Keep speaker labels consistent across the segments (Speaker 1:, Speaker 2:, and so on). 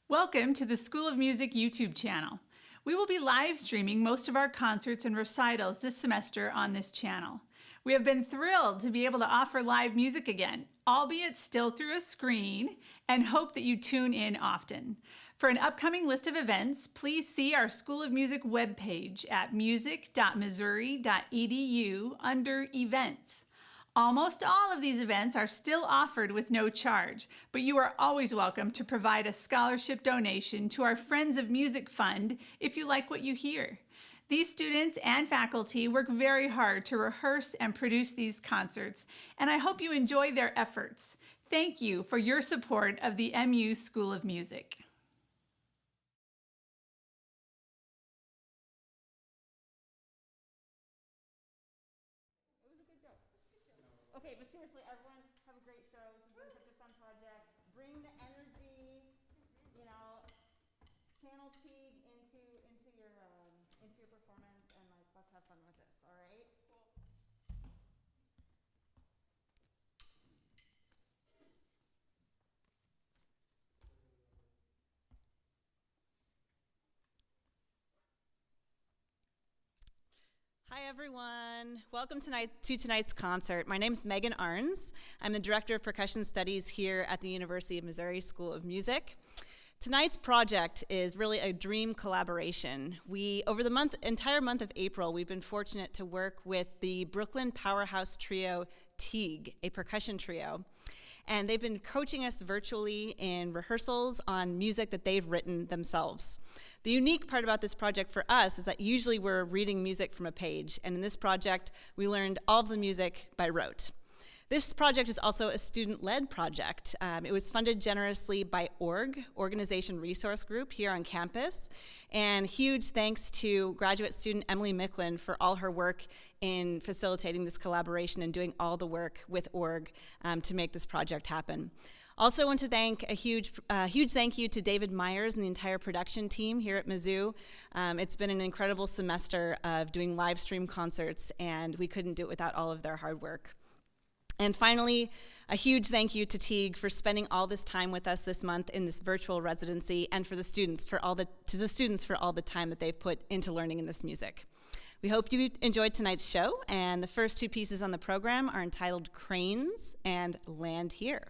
Speaker 1: Welcome to the School of Music YouTube channel. We will be live streaming most of our concerts and recitals this semester on this channel. We have been thrilled to be able to offer live music again, albeit still through a screen, and hope that you tune in often. For an upcoming list of events, please see our School of Music webpage at music.missouri.edu under Events. Almost all of these events are still offered with no charge, but you are always welcome to provide a scholarship donation to our Friends of Music Fund if you like what you hear. These students and faculty work very hard to rehearse and produce these concerts, and I hope you enjoy their efforts. Thank you for your support of the MU School of Music. Okay, but seriously, everyone, have a great show. This has been such a fun project. Bring the energy, channel Tigue into your performance, and let's have fun with this. All right. Cool.
Speaker 2: Hi everyone, welcome to tonight's concert. My name is Megan Arns. I'm the Director of Percussion Studies here at the University of Missouri School of Music. Tonight's project is really a dream collaboration. Over the entire month of April, we've been fortunate to work with the Brooklyn powerhouse trio Tigue, a percussion trio. And they've been coaching us virtually in rehearsals on music that they've written themselves. The unique part about this project for us is that usually we're reading music from a page, and in this project, we learned all of the music by rote. This project is also a student-led project. It was funded generously by Organization Resource Group here on campus, and huge thanks to graduate student Emily Micklin for all her work in facilitating this collaboration and doing all the work with org to make this project happen. Also want to thank a huge thank you to David Myers and the entire production team here at Mizzou. It's been an incredible semester of doing live stream concerts, and we couldn't do it without all of their hard work. And finally, a huge thank you to Tigue for spending all this time with us this month in this virtual residency, and to the students for all the time that they've put into learning in this music. We hope you enjoyed tonight's show, and the first two pieces on the program are entitled Cranes and Land Here.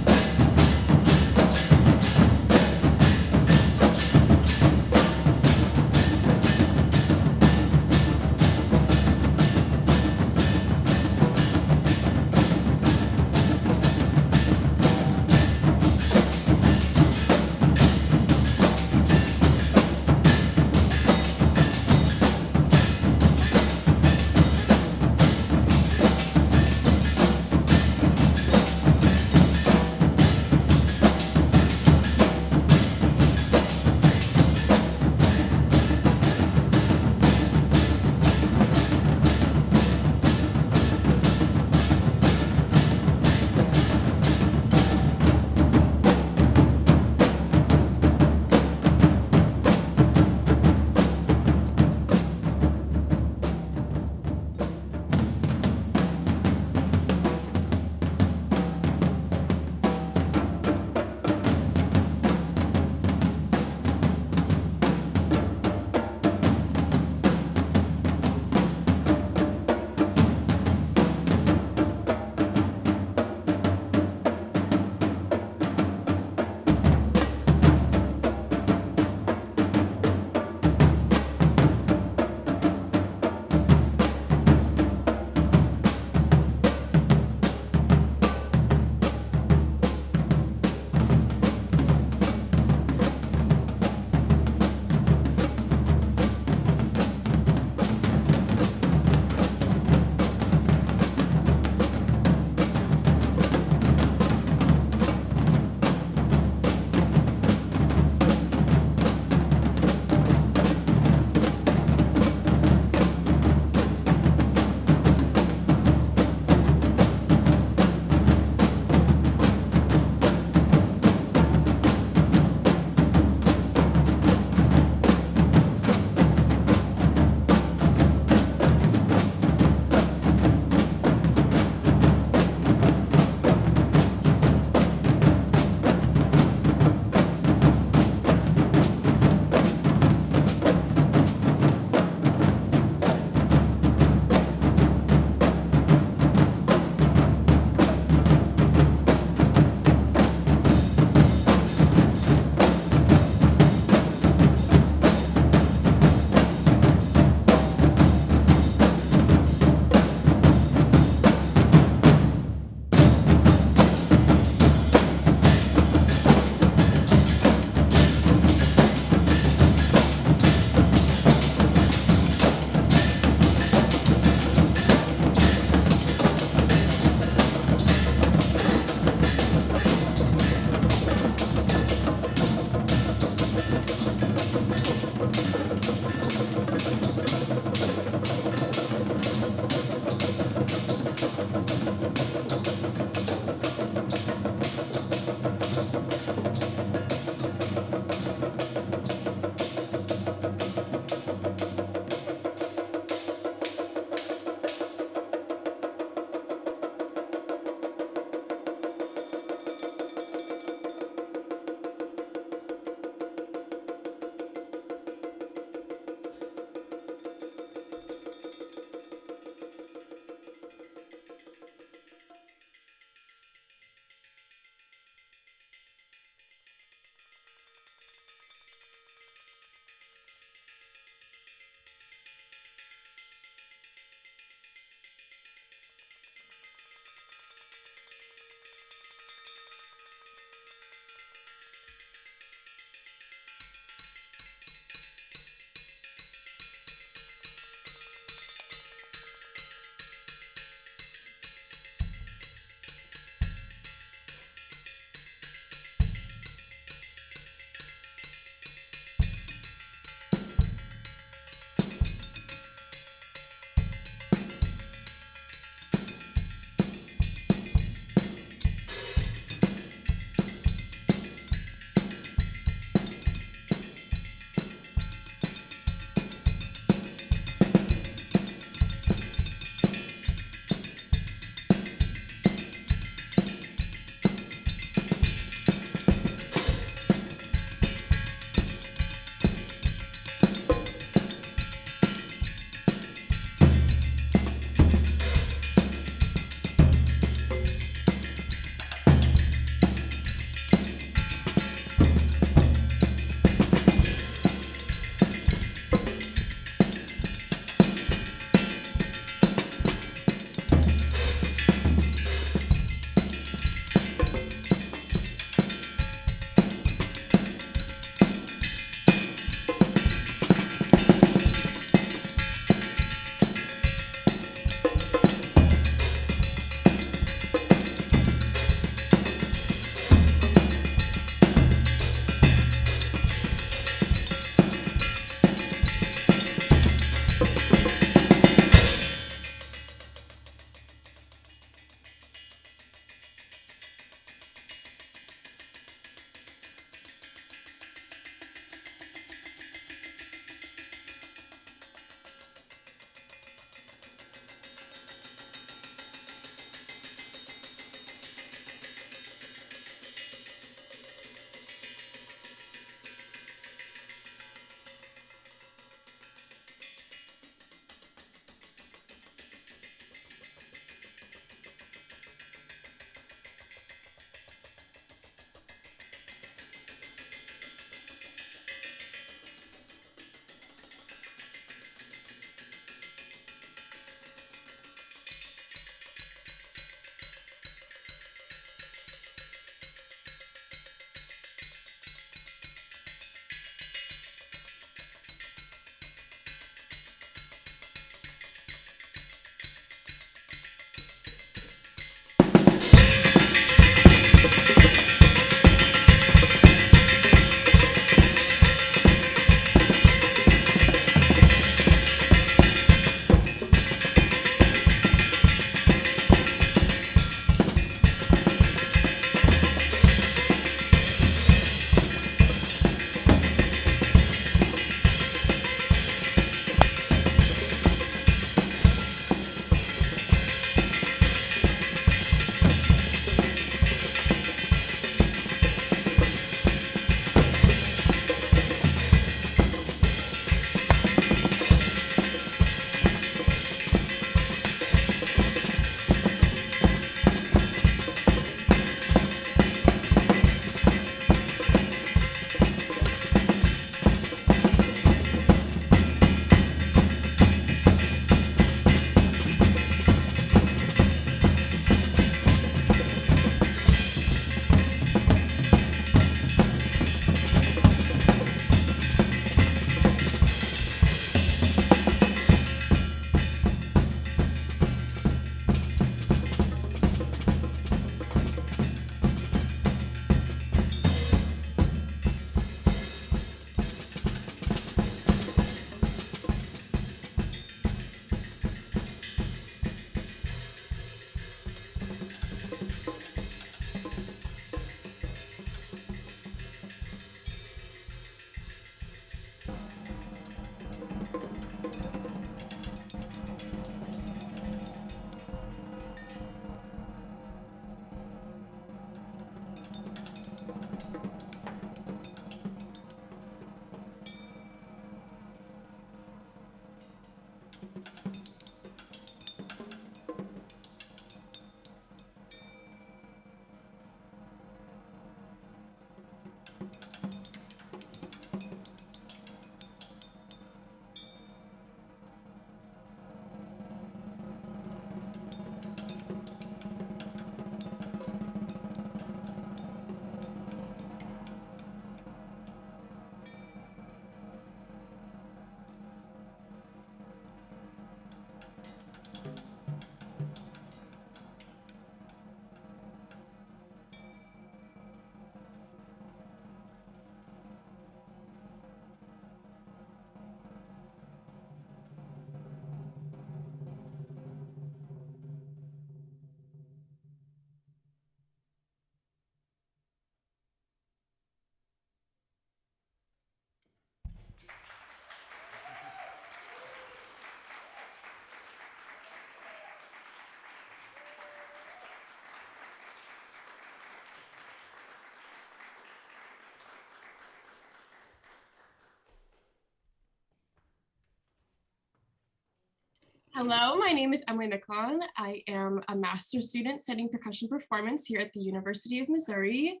Speaker 3: Hello, my name is Emily Micklon. I am a master's student studying percussion performance here at the University of Missouri,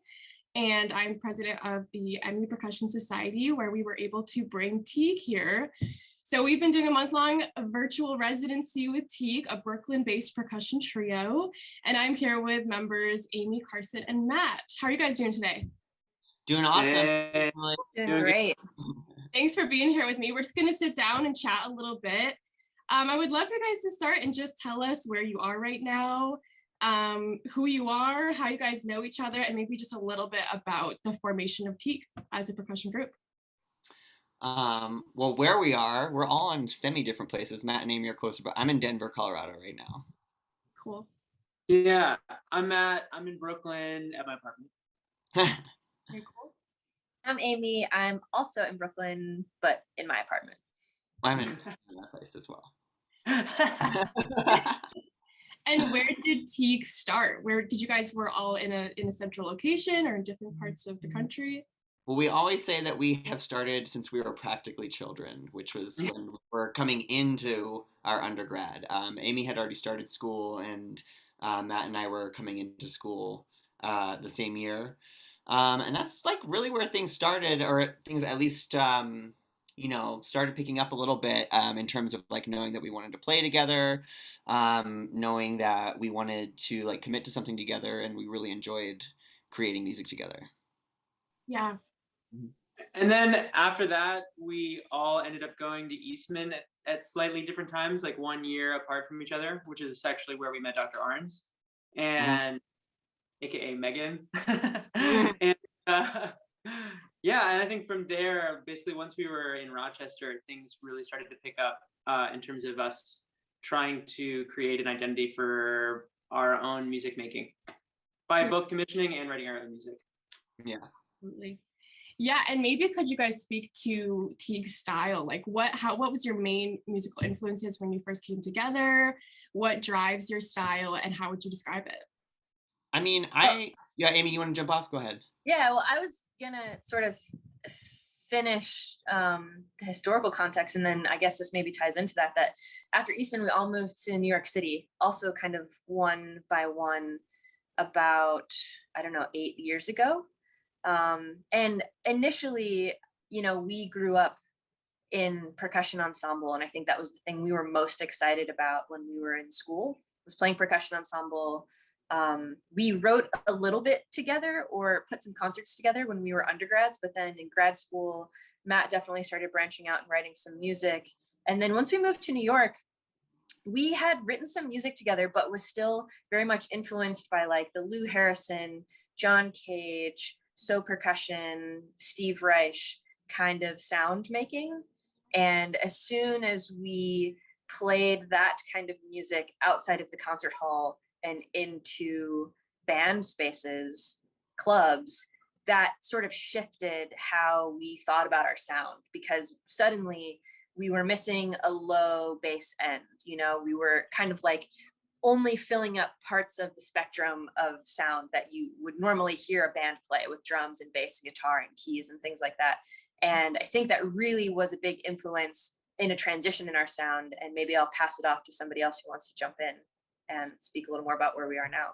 Speaker 3: and I'm president of the MU Percussion Society, where we were able to bring Tigue here. So we've been doing a month-long virtual residency with Tigue, a Brooklyn-based percussion trio, and I'm here with members Amy, Carson, and Matt. How are you guys doing today?
Speaker 4: Doing awesome.
Speaker 5: Hey.
Speaker 6: Doing great.
Speaker 3: Thanks for being here with me. We're just going to sit down and chat a little bit. I would love for you guys to start and just tell us where you are right now, who you are, how you guys know each other, and maybe just a little bit about the formation of Tigue as a percussion group.
Speaker 4: Well, where we are, we're all in semi-different places. Matt and Amy are closer, but I'm in Denver, Colorado right now.
Speaker 3: Cool.
Speaker 5: Yeah, I'm Matt. I'm in Brooklyn at my apartment.
Speaker 3: Very cool.
Speaker 6: I'm Amy. I'm also in Brooklyn, but in my apartment.
Speaker 4: I'm in that place as well.
Speaker 3: And where did Tigue start? Where did you guys were all in a central location or in different parts of the country?
Speaker 4: Well, we always say that we have started since we were practically children, which was when we were coming into our undergrad. Amy had already started school, and Matt and I were coming into school the same year. And that's like really where things started, or things at least started picking up a little bit in terms of like knowing that we wanted to play together, knowing that we wanted to like commit to something together, and we really enjoyed creating music together.
Speaker 3: Yeah.
Speaker 5: And then after that, we all ended up going to Eastman at slightly different times, like 1 year apart from each other, which is actually where we met Dr. Arns, and AKA Megan. And yeah, and I think from there, basically once we were in Rochester, things really started to pick up in terms of us trying to create an identity for our own music making by both commissioning and writing our own music.
Speaker 4: Yeah.
Speaker 3: Absolutely. Yeah, and maybe could you guys speak to Tigue's style? Like what was your main musical influences when you first came together? What drives your style, and how would you describe it?
Speaker 4: I mean, yeah, Amy, you want to jump off? Go ahead.
Speaker 6: Yeah, well, I was gonna sort of finish the historical context, and then I guess this maybe ties into that after Eastman, we all moved to New York City, also kind of one by one, about, I don't know, 8 years ago. And initially, we grew up in percussion ensemble, and I think that was the thing we were most excited about when we were in school, was playing percussion ensemble. We wrote a little bit together or put some concerts together when we were undergrads, but then in grad school, Matt definitely started branching out and writing some music. And then once we moved to New York, we had written some music together, but was still very much influenced by like the Lou Harrison, John Cage, So Percussion, Steve Reich kind of sound making. And as soon as we played that kind of music outside of the concert hall and into band spaces, clubs, that sort of shifted how we thought about our sound, because suddenly we were missing a low bass end. We were kind of like only filling up parts of the spectrum of sound that you would normally hear a band play with drums and bass and guitar and keys and things like that. And I think that really was a big influence in a transition in our sound. And maybe I'll pass it off to somebody else who wants to jump in and speak a little more about where we are now.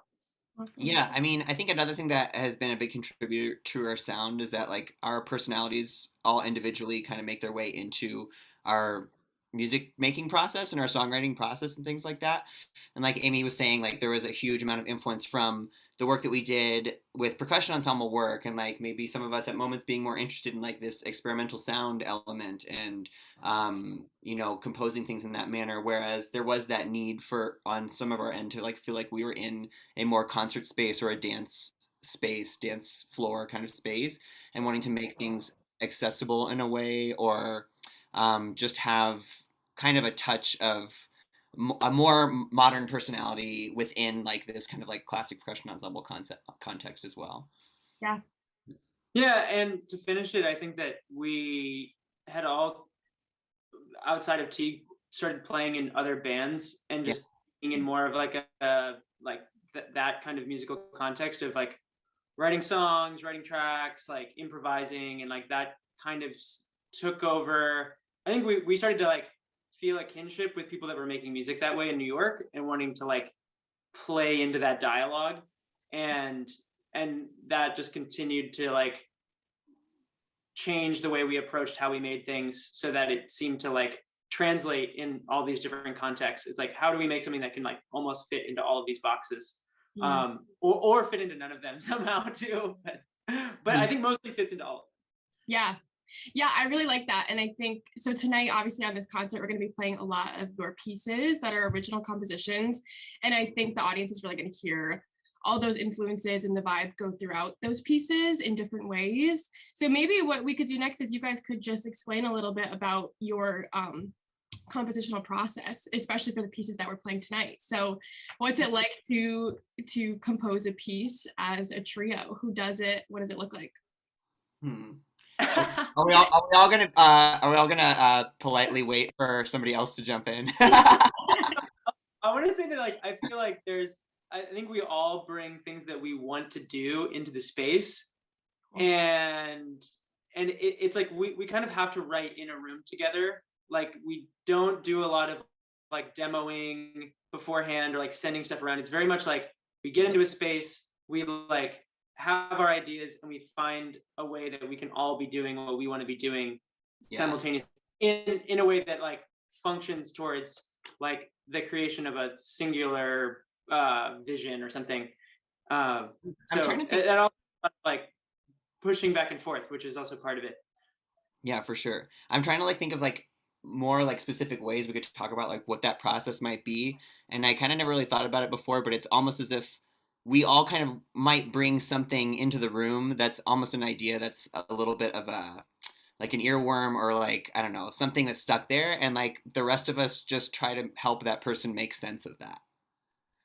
Speaker 3: Awesome.
Speaker 4: Yeah, I mean, I think another thing that has been a big contributor to our sound is that like our personalities all individually kind of make their way into our music making process and our songwriting process and things like that. And like Amy was saying, like there was a huge amount of influence from the work that we did with percussion ensemble work, and like maybe some of us at moments being more interested in like this experimental sound element and composing things in that manner, whereas there was that need for on some of our end to like feel like we were in a more concert space or a dance floor kind of space, and wanting to make things accessible in a way, or just have kind of a touch of a more modern personality within like this kind of like classic percussion ensemble context as well.
Speaker 3: Yeah.
Speaker 5: Yeah, and to finish it, I think that we had all, outside of Teague, started playing in other bands and just being in more of like that kind of musical context of like writing songs, writing tracks, like improvising, and like that kind of took over. I think we started to like feel a kinship with people that were making music that way in New York and wanting to like play into that dialogue, and that just continued to like change the way we approached how we made things so that it seemed to like translate in all these different contexts. It's like, how do we make something that can like almost fit into all of these boxes, or fit into none of them somehow too, but I think mostly fits into all of them.
Speaker 3: Yeah, I really like that. And I think, so tonight, obviously on this concert, we're going to be playing a lot of your pieces that are original compositions. And I think the audience is really going to hear all those influences and the vibe go throughout those pieces in different ways. So maybe what we could do next is you guys could just explain a little bit about your compositional process, especially for the pieces that we're playing tonight. So what's it like to compose a piece as a trio? Who does it? What does it look like?
Speaker 4: Are we all gonna politely wait for somebody else to jump in?
Speaker 5: I want to say that like I feel like I think we all bring things that we want to do into the space, and it's like we kind of have to write in a room together. Like we don't do a lot of like demoing beforehand or like sending stuff around. It's very much like we get into a space, we like have our ideas, and we find a way that we can all be doing what we want to be doing simultaneously in a way that like functions towards like the creation of a singular vision or something. So that also like pushing back and forth, which is also part of it.
Speaker 4: Yeah, for sure. I'm trying to like think of like more like specific ways we could talk about like what that process might be. And I kind of never really thought about it before, but it's almost as if we all kind of might bring something into the room that's almost an idea that's a little bit of a like an earworm, or like, I don't know, something that's stuck there, and like the rest of us just try to help that person make sense of that.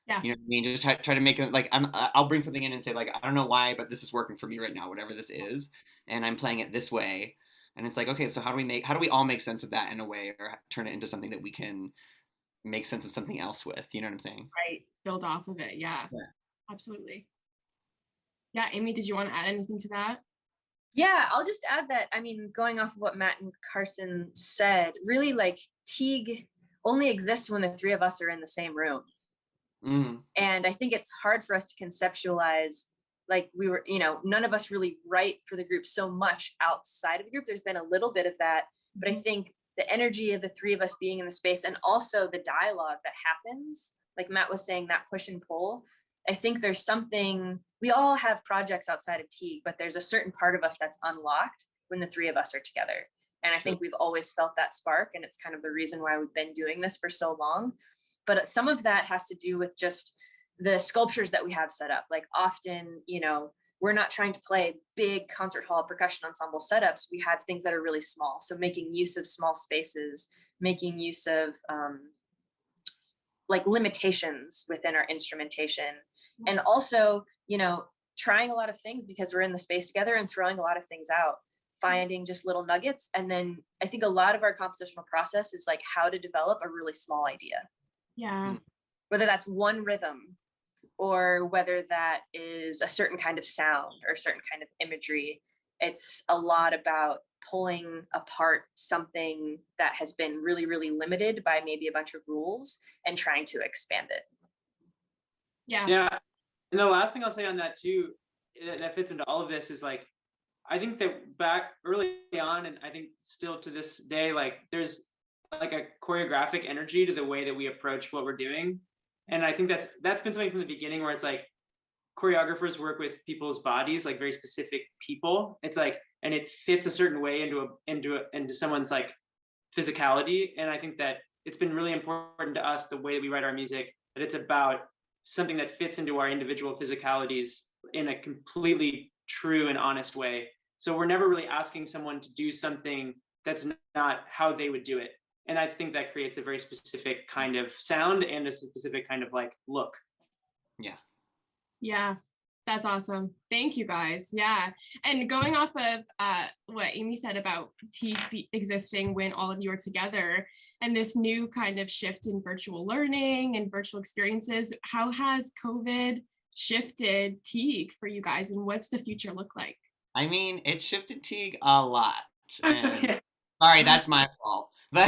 Speaker 3: Yeah.
Speaker 4: You know what I mean? Just try to make it like I'll bring something in and say like, I don't know why, but this is working for me right now, whatever this is, and I'm playing it this way. And it's like, okay, so how do we all make sense of that in a way, or turn it into something that we can make sense of something else with? You know what I'm saying?
Speaker 3: Right. Build off of it. Yeah. Absolutely. Yeah, Amy, did you want to add anything to that?
Speaker 6: Yeah, I'll just add that, I mean, going off of what Matt and Carson said, really like Tigue only exists when the three of us are in the same room. And I think it's hard for us to conceptualize, like we were, none of us really write for the group so much outside of the group. There's been a little bit of that, but I think the energy of the three of us being in the space, and also the dialogue that happens, like Matt was saying, that push and pull, I think there's something, we all have projects outside of Tigue, but there's a certain part of us that's unlocked when the three of us are together. And I think we've always felt that spark, and it's kind of the reason why we've been doing this for so long. But some of that has to do with just the sculptures that we have set up. Like often, we're not trying to play big concert hall percussion ensemble setups. We have things that are really small. So making use of small spaces, making use of like limitations within our instrumentation. And also, trying a lot of things because we're in the space together, and throwing a lot of things out, finding just little nuggets. And then I think a lot of our compositional process is like how to develop a really small idea.
Speaker 3: Yeah.
Speaker 6: Whether that's one rhythm, or whether that is a certain kind of sound or a certain kind of imagery. It's a lot about pulling apart something that has been really, really limited by maybe a bunch of rules and trying to expand it.
Speaker 3: Yeah.
Speaker 5: And the last thing I'll say on that too, that fits into all of this, is like, I think that back early on, and I think still to this day, like there's like a choreographic energy to the way that we approach what we're doing. And I think that's been something from the beginning, where it's like choreographers work with people's bodies, like very specific people. It's like, and it fits a certain way into someone's like physicality. And I think that it's been really important to us, the way that we write our music, that it's about something that fits into our individual physicalities in a completely true and honest way. So we're never really asking someone to do something that's not how they would do it. And I think that creates a very specific kind of sound and a specific kind of like look.
Speaker 3: Yeah, that's awesome. Thank you guys. Yeah. And going off of what Amy said about Tigue existing when all of you are together, and this new kind of shift in virtual learning and virtual experiences, how has COVID shifted Tigue for you guys, and what's the future look like?
Speaker 4: I mean, it's shifted Tigue a lot. And sorry, that's my fault. But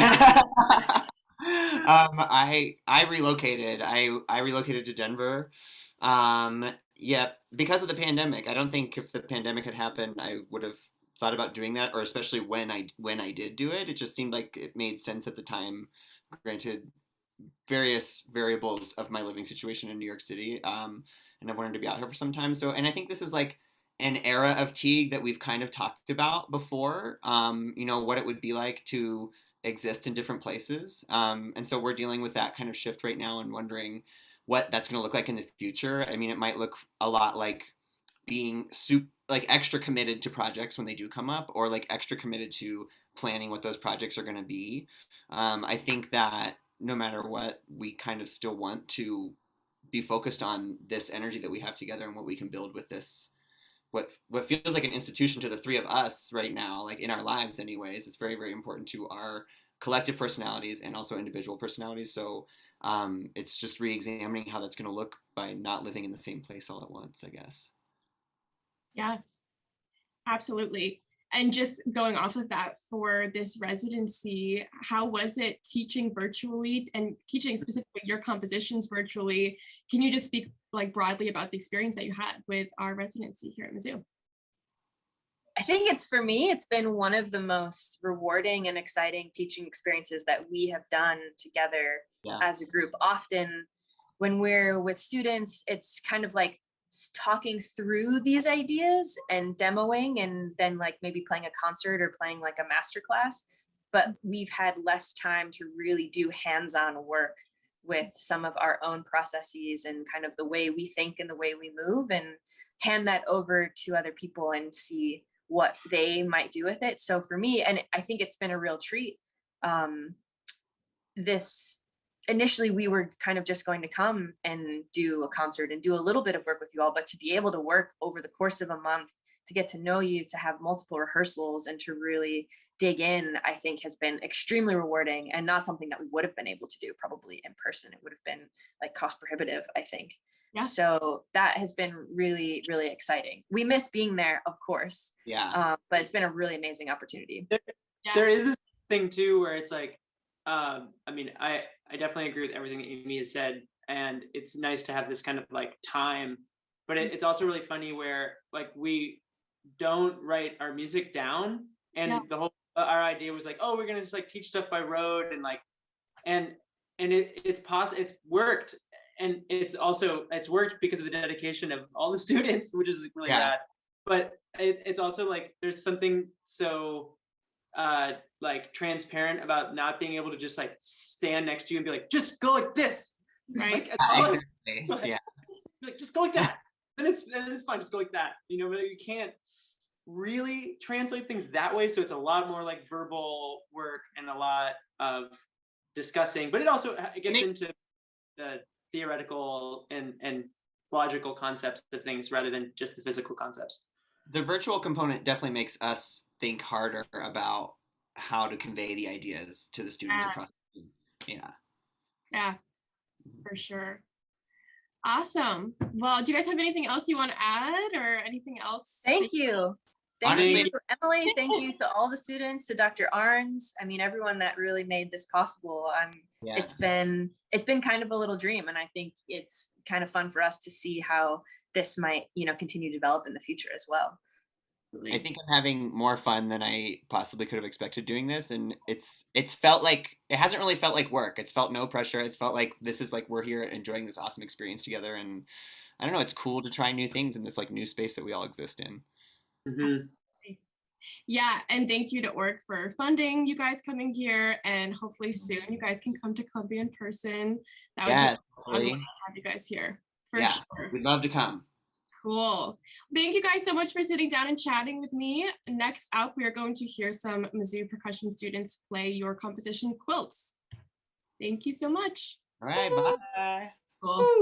Speaker 4: I relocated. I relocated to Denver. Yeah, because of the pandemic. I don't think if the pandemic had happened, I would have thought about doing that, or especially when I did do it. It just seemed like it made sense at the time. Granted, various variables of my living situation in New York City. And I've wanted to be out here for some time. So, and I think this is like an era of Teague that we've kind of talked about before. What it would be like to exist in different places. And so we're dealing with that kind of shift right now and wondering what that's going to look like in the future. I mean, it might look a lot like being like extra committed to projects when they do come up, or like extra committed to planning what those projects are going to be. I think that no matter what, we kind of still want to be focused on this energy that we have together and what we can build with this. What feels like an institution to the three of us right now, like in our lives anyways, it's very, very important to our collective personalities and also individual personalities. So it's just re-examining how that's going to look by not living in the same place all at once, I guess.
Speaker 3: Yeah, absolutely. And just going off of that, for this residency, how was it teaching virtually and teaching specifically your compositions virtually? Can you just speak like broadly about the experience that you had with our residency here at Mizzou?
Speaker 6: I think for me, it's been one of the most rewarding and exciting teaching experiences that we have done together as a group. Often when we're with students, it's kind of like talking through these ideas and demoing, and then like maybe playing a concert or playing like a master class. But we've had less time to really do hands-on work with some of our own processes and kind of the way we think and the way we move, and hand that over to other people and see what they might do with it. So for me, and I think it's been a real treat. This initially we were kind of just going to come and do a concert and do a little bit of work with you all, but to be able to work over the course of a month, to get to know you, to have multiple rehearsals and to really dig in, I think has been extremely rewarding, and not something that we would have been able to do probably in person. It would have been like cost prohibitive, I think. Yeah. So that has been really, really exciting. We miss being there, of course.
Speaker 4: Yeah.
Speaker 6: But it's been a really amazing opportunity.
Speaker 5: There is this thing too, where it's like, I mean, I definitely agree with everything that Amy has said, and it's nice to have this kind of like time, but it's also really funny where like we don't write our music down, and the whole our idea was like, oh, we're gonna just like teach stuff by rote, and like and it's worked, and it's worked because of the dedication of all the students, which is really rad. But it's also like there's something so like transparent about not being able to just like stand next to you and be like, just go like this,
Speaker 3: right?
Speaker 5: Like,
Speaker 4: exactly. Yeah.
Speaker 5: Like just go like that, and it's fine, just go like that, but you can't really translate things that way. So it's a lot more like verbal work and a lot of discussing, but it also gets into the theoretical and logical concepts of things rather than just the physical concepts.
Speaker 4: The virtual component definitely makes us think harder about how to convey the ideas to the students across the team.
Speaker 3: Yeah, for sure. Awesome. Well, do you guys have anything else you want to add, or anything else?
Speaker 6: Thank you. Thank you, Emily. Thank you to all the students, to Dr. Arns. I mean, everyone that really made this possible. It's been kind of a little dream, and I think it's kind of fun for us to see how this might, continue to develop in the future as well.
Speaker 4: I think I'm having more fun than I possibly could have expected doing this, and it's felt like it hasn't really felt like work. It's felt no pressure. It's felt like this is like we're here enjoying this awesome experience together, and I don't know. It's cool to try new things in this like new space that we all exist in.
Speaker 5: Mm-hmm.
Speaker 3: Yeah, and thank you to ORC for funding you guys coming here, and hopefully soon you guys can come to Columbia in person. That would be fun to have you guys here for sure.
Speaker 4: We'd love to come.
Speaker 3: Cool. Thank you guys so much for sitting down and chatting with me. Next up, we are going to hear some Mizzou percussion students play your composition Quilts. Thank you so much.
Speaker 4: All right, bye.
Speaker 3: Cool.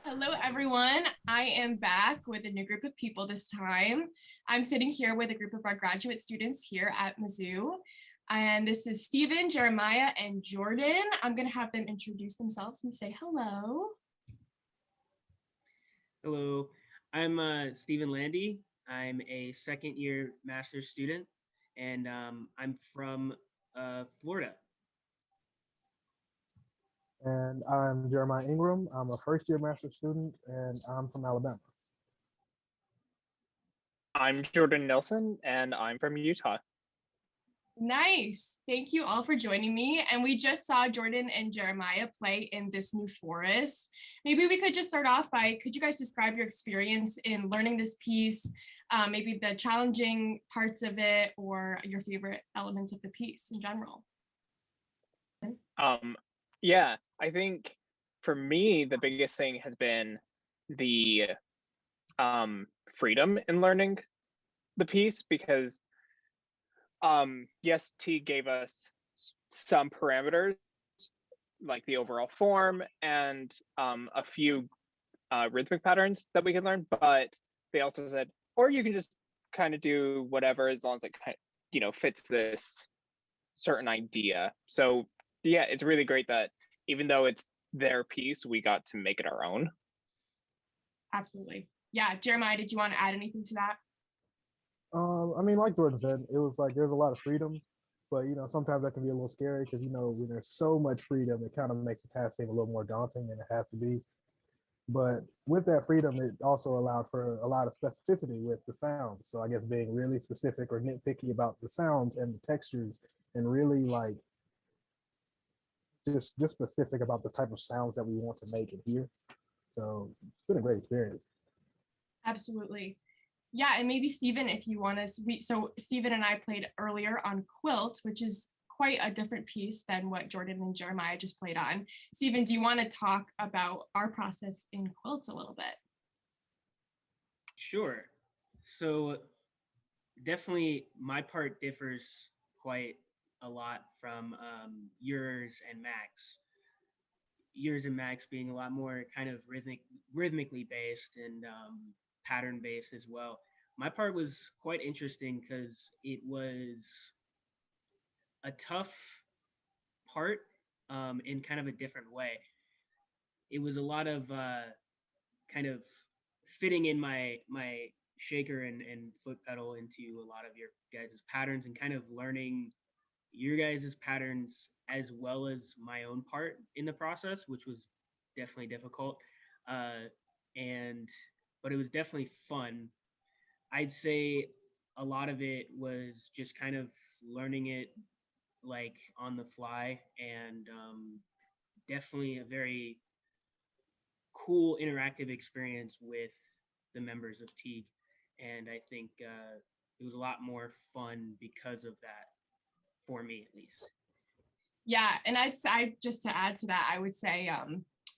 Speaker 3: Hello, everyone. I am back with a new group of people this time. I'm sitting here with a group of our graduate students here at Mizzou. And this is Stephen, Jeremiah, and Jordan. I'm going to have them introduce themselves and say hello.
Speaker 7: Hello, I'm Stephen Landy. I'm a second year master's student, and I'm from Florida.
Speaker 8: And I'm Jeremiah Ingram. I'm a first year master's student and I'm from Alabama.
Speaker 9: I'm Jordan Nelson, and I'm from Utah.
Speaker 3: Nice. Thank you all for joining me. And we just saw Jordan and Jeremiah play in this new forest. Maybe we could just start off by, could you guys describe your experience in learning this piece, maybe the challenging parts of it or your favorite elements of the piece in general?
Speaker 9: Yeah, I think for me, the biggest thing has been the freedom in learning the piece because yes, T gave us some parameters like the overall form and a few rhythmic patterns that we could learn, but they also said, or you can just kind of do whatever as long as it kind of, fits this certain idea. So yeah, it's really great that even though it's their piece, we got to make it our own.
Speaker 3: Absolutely. Yeah, Jeremiah, did you want to add anything to that?
Speaker 8: I mean, like Jordan said, it was like there's a lot of freedom, but sometimes that can be a little scary because when there's so much freedom, it kind of makes the task seem a little more daunting than it has to be. But with that freedom, it also allowed for a lot of specificity with the sounds. So I guess being really specific or nitpicky about the sounds and the textures, and really like just specific about the type of sounds that we want to make and hear. So it's been a great experience.
Speaker 3: Absolutely. Yeah, and maybe Stephen, if you want to, so Stephen and I played earlier on Quilt, which is quite a different piece than what Jordan and Jeremiah just played on. Stephen, do you want to talk about our process in Quilt a little bit?
Speaker 7: Sure. So definitely my part differs quite a lot from yours and Max. Yours and Max being a lot more kind of rhythmically based and pattern based as well. My part was quite interesting because it was a tough part in kind of a different way. It was a lot of kind of fitting in my shaker and foot pedal into a lot of your guys' patterns and kind of learning your guys' patterns as well as my own part in the process, which was definitely difficult. But it was definitely fun. I'd say a lot of it was just kind of learning it like on the fly and definitely a very cool interactive experience with the members of Tigue. And I think it was a lot more fun because of that, for me at least.
Speaker 3: Yeah, and I just to add to that, I would say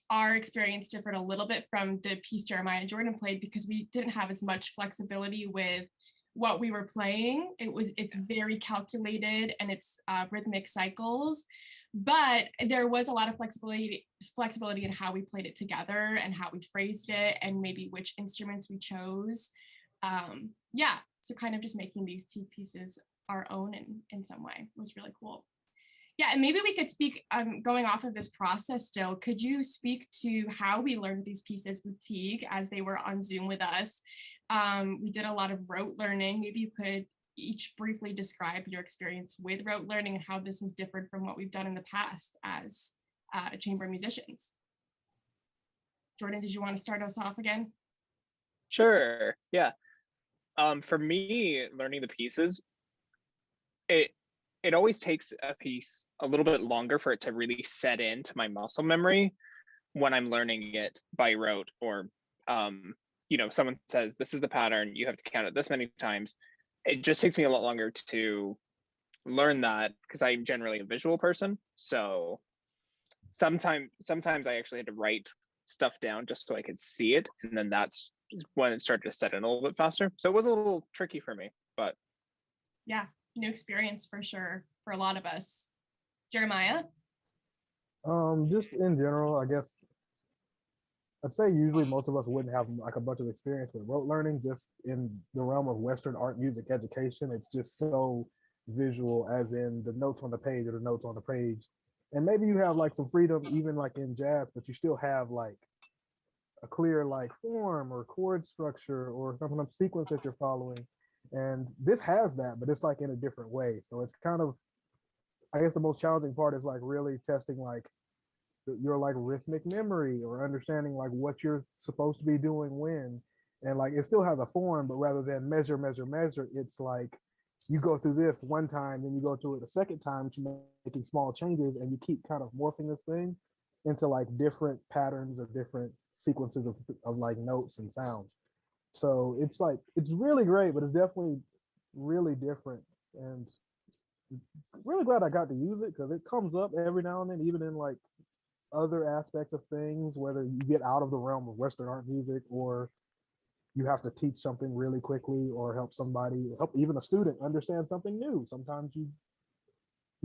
Speaker 3: our experience differed a little bit from the piece Jeremiah and Jordan played because we didn't have as much flexibility with what we were playing. It's very calculated and it's rhythmic cycles, but there was a lot of flexibility in how we played it together and how we phrased it and maybe which instruments we chose. Yeah, so kind of just making these Tigue pieces our own in some way was really cool. Yeah, and maybe we could speak, going off of this process still, could you speak to how we learned these pieces with Tigue as they were on Zoom with us? We did a lot of rote learning. Maybe you could each briefly describe your experience with rote learning and how this is different from what we've done in the past as chamber musicians. Jordan, did you want to start us off again?
Speaker 9: Sure, yeah. For me, learning the pieces, it always takes a piece a little bit longer for it to really set into my muscle memory when I'm learning it by rote or someone says this is the pattern, you have to count it this many times. It just takes me a lot longer to learn that because I'm generally a visual person. So sometimes I actually had to write stuff down just so I could see it, and then that's when it started to set in a little bit faster. So it was a little tricky for me, but
Speaker 3: yeah, new experience for sure for a lot of us. Jeremiah?
Speaker 8: Just in general, I guess I'd say usually most of us wouldn't have like a bunch of experience with rote learning. Just in the realm of Western art music education, it's just so visual, as in the notes on the page or the notes on the page. And maybe you have like some freedom even like in jazz, but you still have like a clear like form or chord structure or some kind of sequence that you're following. And this has that, but it's like in a different way. So it's kind of, I guess the most challenging part is like really testing like your like rhythmic memory or understanding like what you're supposed to be doing when. And like it still has a form, but rather than measure, it's like you go through this one time, then you go through it a second time, to making small changes, and you keep kind of morphing this thing into like different patterns or different sequences of like notes and sounds. So it's like it's really great, but it's definitely really different. And really glad I got to use it because it comes up every now and then, even in like other aspects of things, whether you get out of the realm of Western art music or you have to teach something really quickly or help somebody, help even a student understand something new. Sometimes you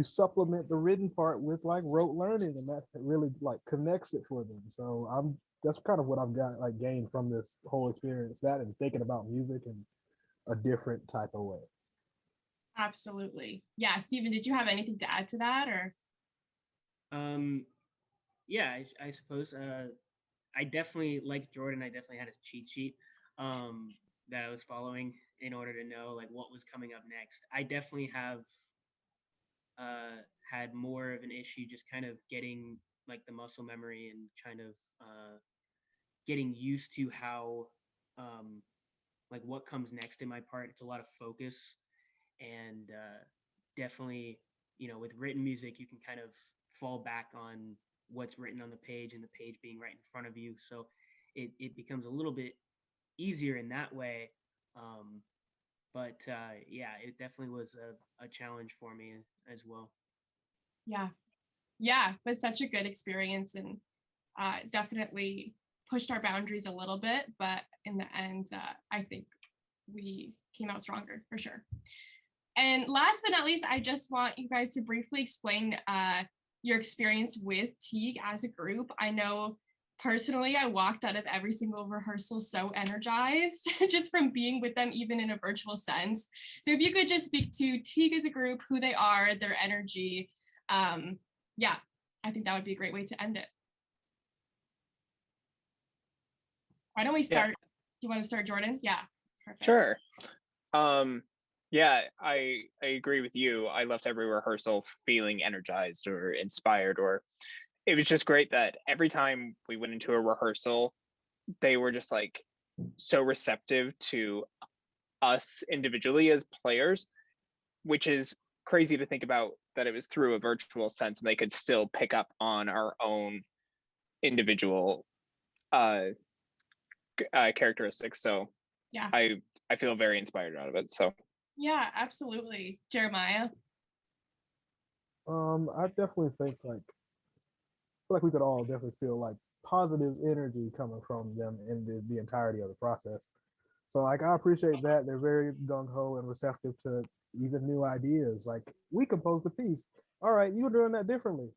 Speaker 8: supplement the written part with like rote learning, and that really like connects it for them. So I'm that's kind of what I've got like gained from this whole experience, that and thinking about music in a different type of way.
Speaker 3: Absolutely. Yeah, Stephen, did you have anything to add to that or?
Speaker 7: Um, yeah, I suppose. I definitely, like Jordan, I definitely had a cheat sheet that I was following in order to know like what was coming up next. I definitely have had more of an issue just kind of getting like the muscle memory and kind of getting used to how like what comes next in my part. It's a lot of focus, and definitely, you know, with written music you can kind of fall back on what's written on the page and the page being right in front of you, so it becomes a little bit easier in that way. um, but yeah, it definitely was a challenge for me as well.
Speaker 3: Yeah. Yeah, it was such a good experience, and definitely pushed our boundaries a little bit, but in the end, I think we came out stronger for sure. And last but not least, I just want you guys to briefly explain your experience with Tigue as a group. I know personally, I walked out of every single rehearsal so energized just from being with them, even in a virtual sense. So if you could just speak to Tigue as a group, who they are, their energy, yeah, I think that would be a great way to end it. Why don't we start? Do you want to start, Jordan? Yeah. Perfect.
Speaker 9: Sure. Yeah, I agree with you. I left every rehearsal feeling energized or inspired, or it was just great that every time we went into a rehearsal, they were just like so receptive to us individually as players, which is crazy to think about, that it was through a virtual sense and they could still pick up on our own individual characteristics. So
Speaker 3: Yeah.
Speaker 9: I feel very inspired out of it. So
Speaker 3: Yeah, absolutely. Jeremiah.
Speaker 8: I definitely think like I feel like we could all definitely feel like positive energy coming from them in the entirety of the process. So like I appreciate that they're very gung ho and receptive to even new ideas. Like we composed a piece. All right, you were doing that differently.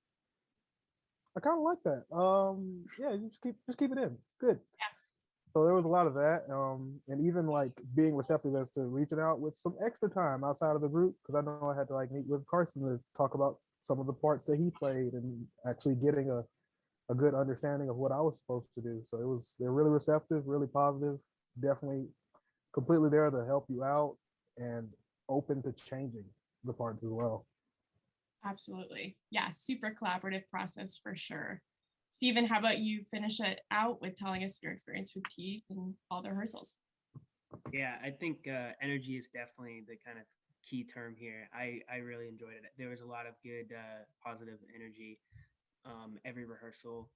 Speaker 8: I kind of like that. Yeah, you just keep it in. Good. So there was a lot of that, and even like being receptive as to reaching out with some extra time outside of the group, because I know I had to like meet with Carson to talk about some of the parts that he played and actually getting a good understanding of what I was supposed to do. So they're really receptive, really positive, definitely completely there to help you out and open to changing the parts as well.
Speaker 3: Absolutely. Yeah, super collaborative process for sure. Stephen, how about you finish it out with telling us your experience with Tigue and all the rehearsals?
Speaker 7: Yeah, I think energy is definitely the kind of key term here. I really enjoyed it. There was a lot of good positive energy every rehearsal.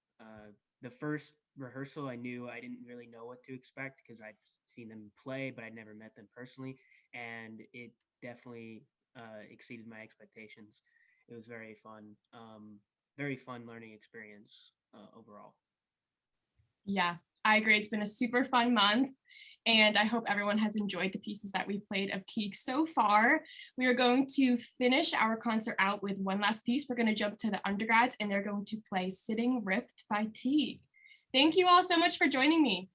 Speaker 7: The first rehearsal, I knew I didn't really know what to expect because I'd seen them play, but I'd never met them personally, and it definitely exceeded my expectations. It was very fun learning experience overall.
Speaker 3: Yeah, I agree. It's been a super fun month, and I hope everyone has enjoyed the pieces that we've played of Tigue so far. We are going to finish our concert out with one last piece. We're going to jump to the undergrads, and they're going to play Sitting Ripped by Tigue. Thank you all so much for joining me.